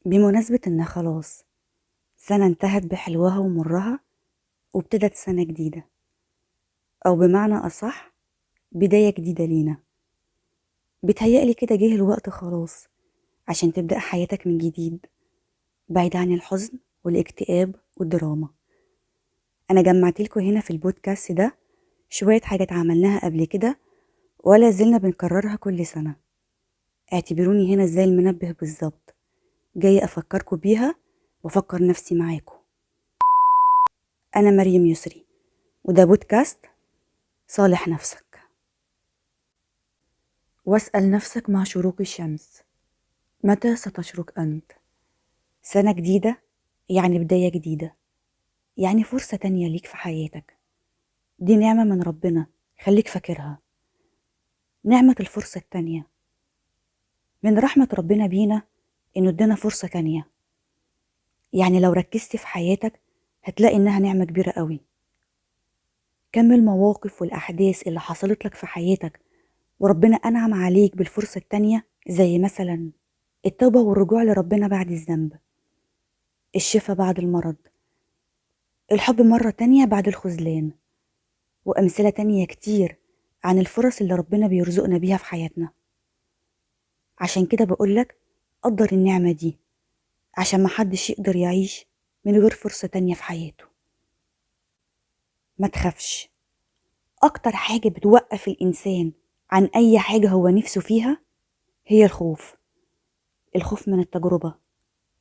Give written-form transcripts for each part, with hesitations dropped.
بمناسبة إن خلاص سنة انتهت بحلوها ومرها وابتدت سنة جديدة، أو بمعنى أصح بداية جديدة لينا. بيتهيألي كده جه الوقت خلاص عشان تبدأ حياتك من جديد، بعيد عن الحزن والاكتئاب والدراما. أنا جمعتلكوا هنا في البودكاست ده شوية حاجات عملناها قبل كده ولا زلنا بنكررها كل سنة. اعتبروني هنا زي المنبه بالظبط، جاي أفكركوا بيها وأفكر نفسي معاكوا. أنا مريم يسري، وده بودكاست صالح نفسك. واسأل نفسك مع شروق الشمس: متى ستشرق أنت؟ سنة جديدة يعني بداية جديدة، يعني فرصة تانية ليك في حياتك. دي نعمة من ربنا، خليك فاكرها. نعمة الفرصة التانية من رحمة ربنا بينا، إنه ادانا فرصة تانية. يعني لو ركزت في حياتك هتلاقي إنها نعمة كبيرة قوي. كم المواقف والأحداث اللي حصلت لك في حياتك وربنا أنعم عليك بالفرصة التانية، زي مثلا التوبة والرجوع لربنا بعد الذنب، الشفاء بعد المرض، الحب مرة تانية بعد الخذلان، وأمثلة تانية كتير عن الفرص اللي ربنا بيرزقنا بيها في حياتنا. عشان كده بقولك قدر النعمة دي، عشان محدش يقدر يعيش من غير فرصة تانية في حياته. ما تخافش. أكتر حاجة بتوقف الإنسان عن أي حاجة هو نفسه فيها هي الخوف. الخوف من التجربة،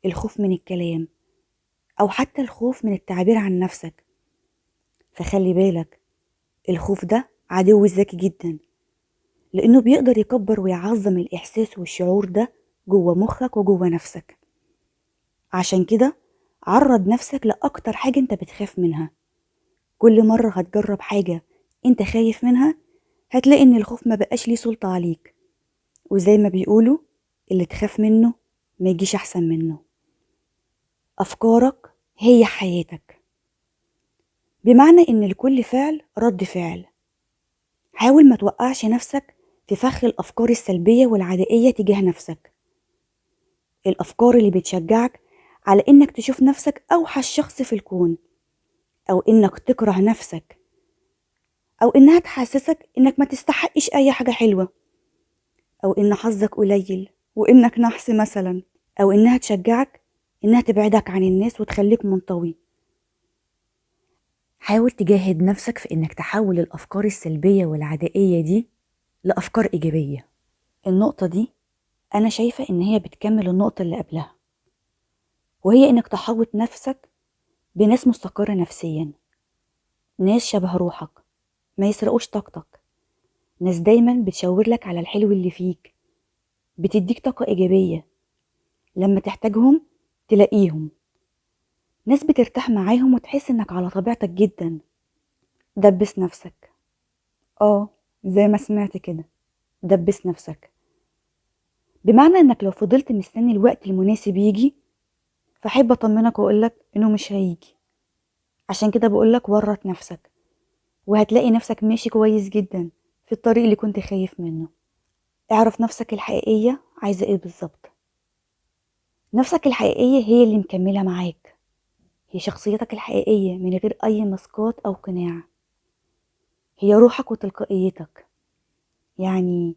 الخوف من الكلام، أو حتى الخوف من التعبير عن نفسك. فخلي بالك، الخوف ده عدو ذكي جدا، لأنه بيقدر يكبر ويعظم الإحساس والشعور ده جوه مخك وجوه نفسك. عشان كده عرض نفسك لأكتر حاجة انت بتخاف منها. كل مرة هتجرب حاجة انت خايف منها هتلاقي ان الخوف ما بقاش ليه سلطة عليك. وزي ما بيقولوا، اللي تخاف منه ما يجيش أحسن منه. أفكارك هي حياتك، بمعنى ان لكل فعل رد فعل. حاول ما توقعش نفسك في فخ الأفكار السلبية والعدائية تجاه نفسك. الأفكار اللي بتشجعك على إنك تشوف نفسك أوحش شخص في الكون، أو إنك تكره نفسك، أو إنها تحسسك إنك ما تستحقش أي حاجة حلوة، أو إن حظك قليل وإنك نحس مثلا، أو إنها تشجعك إنها تبعدك عن الناس وتخليك منطوي. حاول تجاهد نفسك في إنك تحول الأفكار السلبية والعدائية دي لأفكار إيجابية. النقطة دي أنا شايفة إن هي بتكمل النقطة اللي قبلها، وهي إنك تحوط نفسك بناس مستقرة نفسيا، ناس شبه روحك ما يسرقوش طاقتك، ناس دايما بتشاور لك على الحلو اللي فيك، بتديك طاقة إيجابية لما تحتاجهم. تلاقيهم ناس بترتاح معاهم وتحس إنك على طبيعتك جدا. دبس نفسك، زي ما سمعت كده، دبس نفسك. بمعنى إنك لو فضلت مستني الوقت المناسب يجي، فحب أطمنك وأقولك إنه مش هيجي. عشان كده بقولك ورط نفسك، وهتلاقي نفسك ماشي كويس جدا في الطريق اللي كنت خايف منه. اعرف نفسك الحقيقية عايزة ايه بالظبط. نفسك الحقيقية هي اللي مكملة معاك، هي شخصيتك الحقيقية من غير أي مسقات أو قناع. هي روحك وتلقائيتك. يعني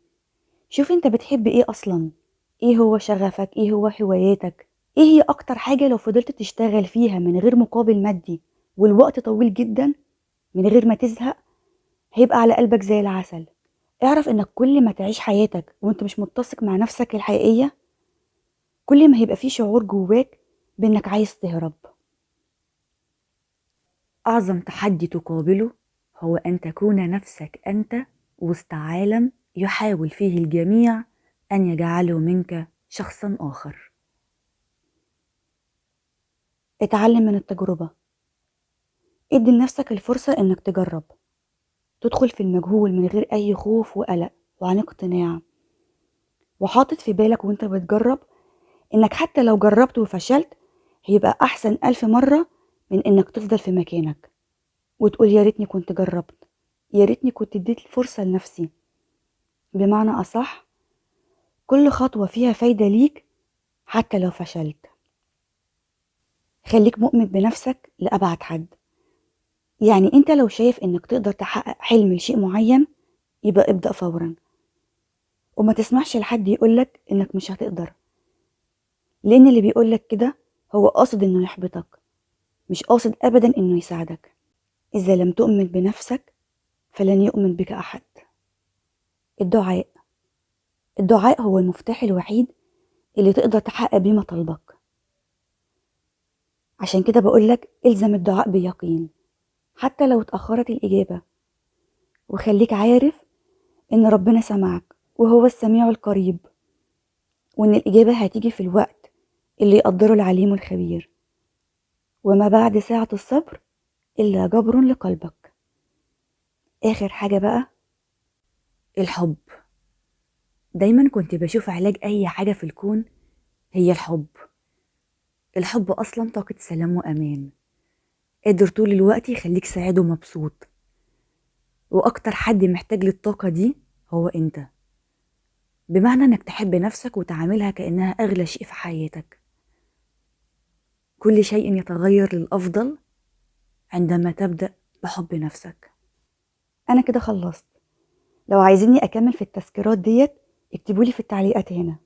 شوف انت بتحب ايه أصلا، ايه هو شغفك، ايه هو هواياتك، ايه هي أكتر حاجة لو فضلت تشتغل فيها من غير مقابل مادي والوقت طويل جدا من غير ما تزهق، هيبقى على قلبك زي العسل. اعرف انك كل ما تعيش حياتك وانت مش متسق مع نفسك الحقيقية، كل ما هيبقى فيه شعور جواك بانك عايز تهرب. اعظم تحدي تقابله هو ان تكون نفسك انت وسط عالم يحاول فيه الجميع ان يجعله منك شخصا اخر. اتعلم من التجربة. ادي لنفسك الفرصة انك تجرب، تدخل في المجهول من غير اي خوف وقلق وعن اقتناع، وحاطط في بالك وانت بتجرب انك حتى لو جربت وفشلت هيبقى احسن 1000 مرة من انك تفضل في مكانك وتقول يا ريتني كنت جربت، يا ريتني كنت اديت فرصة لنفسي. بمعنى اصح، كل خطوة فيها فايدة ليك حتى لو فشلت. خليك مؤمن بنفسك لأبعد حد. يعني انت لو شايف انك تقدر تحقق حلم لشيء معين، يبقى ابدأ فورا، وما تسمحش لحد يقولك انك مش هتقدر، لان اللي بيقولك كده هو قاصد انه يحبطك، مش قاصد ابدا انه يساعدك. اذا لم تؤمن بنفسك فلن يؤمن بك احد. الدعاء. الدعاء هو المفتاح الوحيد اللي تقدر تحقق بيه مطالبك. عشان كده بقولك الزم الدعاء بيقين حتى لو اتأخرت الإجابة، وخليك عارف إن ربنا سمعك وهو السميع القريب، وإن الإجابة هتيجي في الوقت اللي يقدره العليم الخبير. وما بعد ساعة الصبر إلا جبر لقلبك. آخر حاجة بقى، الحب. دايما كنت بشوف علاج أي حاجة في الكون هي الحب. الحب أصلا طاقة سلام وأمان، قادر طول الوقت يخليك سعيد ومبسوط. وأكتر حد محتاج للطاقة دي هو أنت، بمعنى إنك تحب نفسك وتعاملها كأنها أغلى شيء في حياتك. كل شيء يتغير للأفضل عندما تبدأ بحب نفسك. أنا كده خلصت. لو عايزيني أكمل في التذكيرات ديت اكتبولي في التعليقات هنا.